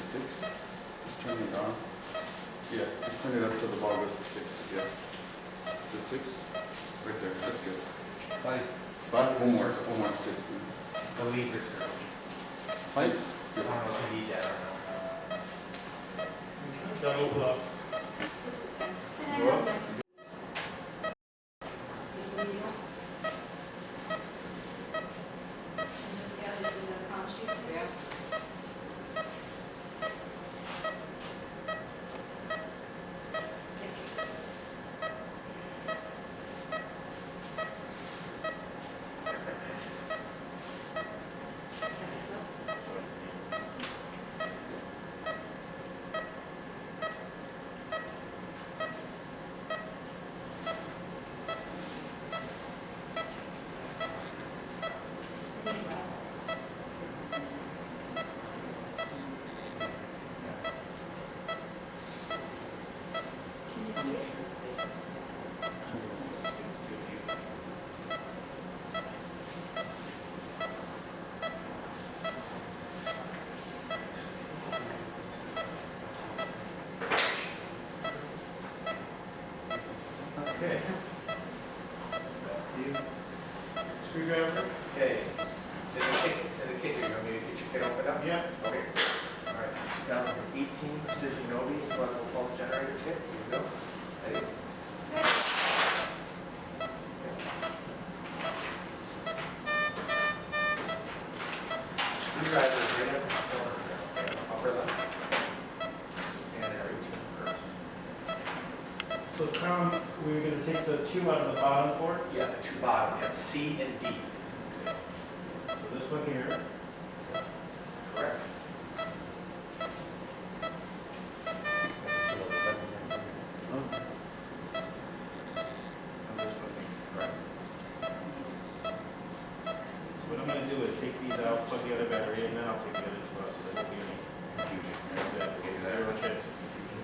6. Just turn it on. Yeah, just turn it up till the ball goes to 6. Yeah. Is it 6? Right there. That's good. 5. 5? One more. 6. The leads are circled. 5? I don't know if you need that or not. Double up. Go up. Okay. You. Screwdriver? Okay. So the kicker, you want me to get your kit open up? Yeah. Okay. All right, 2018 Precision Novi electrical pulse generator kit. Here we go. Ready? Screwdriver is right at the corner there, okay, upper left. And there, first. So Tom, we're going to take the 2 out of the bottom ports? Yeah, the 2 bottom, yeah, C and D. So this one here. Correct. And this one here, correct. So what I'm going to do is take these out, plug the other battery in, then I'll take the other 2 out so there won't be any Confusion. zero chance of confusion.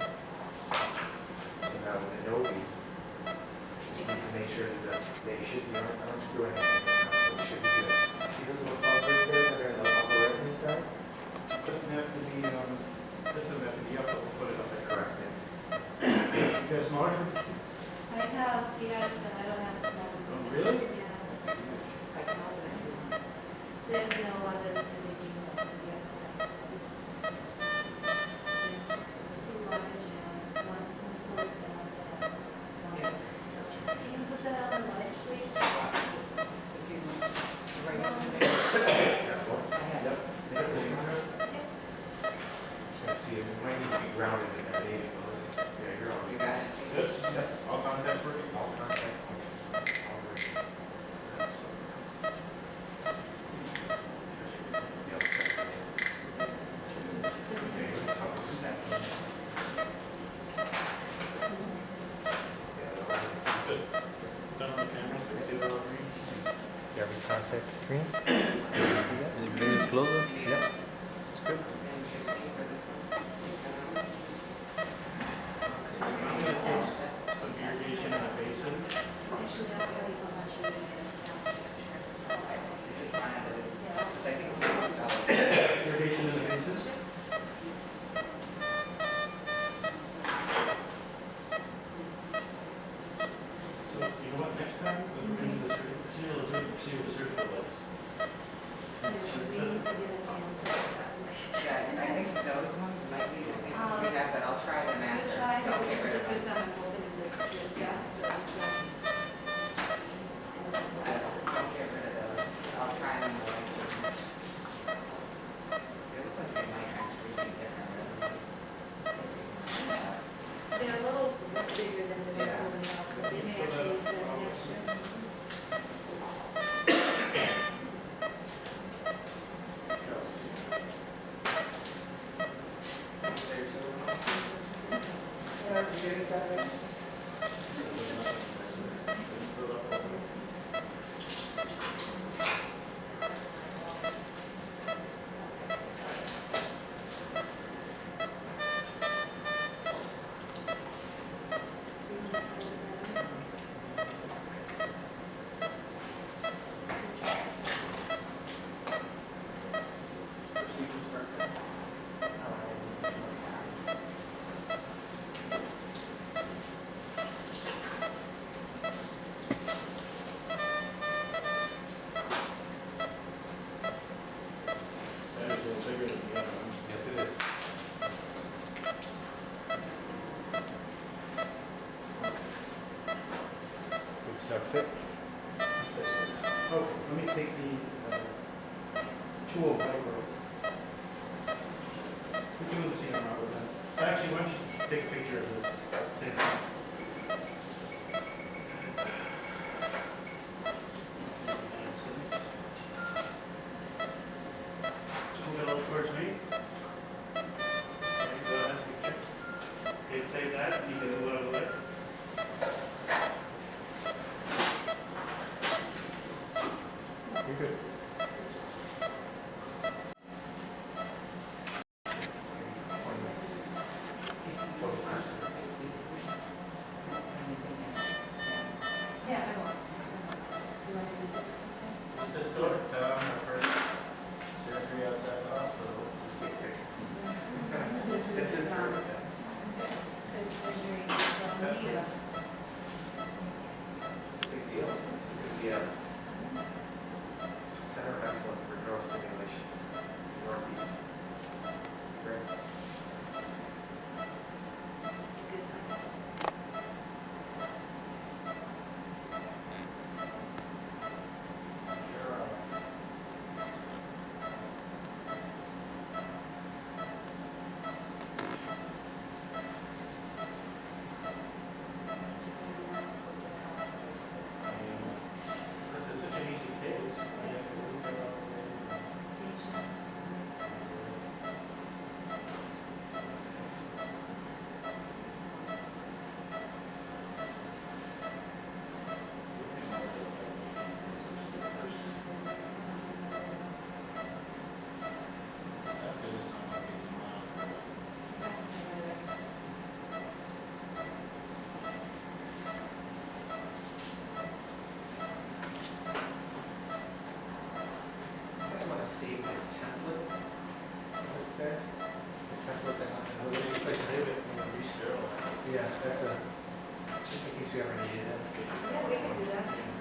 So now with the Novi, just need to make sure that they should be, I don't screw anything, so it should be good. See those little plugs right there that are on the upper right hand side? Doesn't have to be, this doesn't have to be up, but we'll put it up there. Correct. You guys smarter? I have, yes, I don't have a small one. Oh, really? Yeah. There's no other thinking on the other side. There's 2 large and 1 small person on that. Can you put that on the list, please? Yep. See, it might need to be grounded in that maybe. Yeah, you're on. You got it? Good? All contacts working? All contacts. All working. Yep. Okay, something's just happening. Yeah, the lighting's Good. Done on the cameras, can you see the little green? every contact screen. Can you bring it closer? Yep. It's good. I'm going to take some irrigation in a basin. Actually, I'll tell you how much you need. Just wanted to, Yeah. because I think we all Irrigation in the basin. So, you know what, next time, we'll bring the see the surgical lights. We need to get a hand to that. Yeah, I think those ones might be the same ones we have, but I'll try them You after. try, Don't this get is rid the of first them. time I'm opening this, yeah, so I'm trying. Don't get rid of those. I'll try them more. They look like they might actually be different resumes. They're a little bigger than the rest of them now, so they may actually be an extra. that fit? Oh, let me take the, 205 road. We can do the CMR with that. Actually, why don't you take a picture of this, same thing. Just move it a little towards me. Okay, go ahead, picture. Okay, save that, you can move it over there. You're good. Yeah, I will. You want to visit something? Just go down my first surgery outside the hospital. This is There's surgery on the knee. big deal. This is gonna be a center of excellence for neurostimulation, Northeast. Great. This is such an easy case. I have to move it out there. I want to save the template. What's there? The template that I'm going to Save it and re-sterile. Yeah, that's a, just in case we ever needed it. Yeah, we can do that.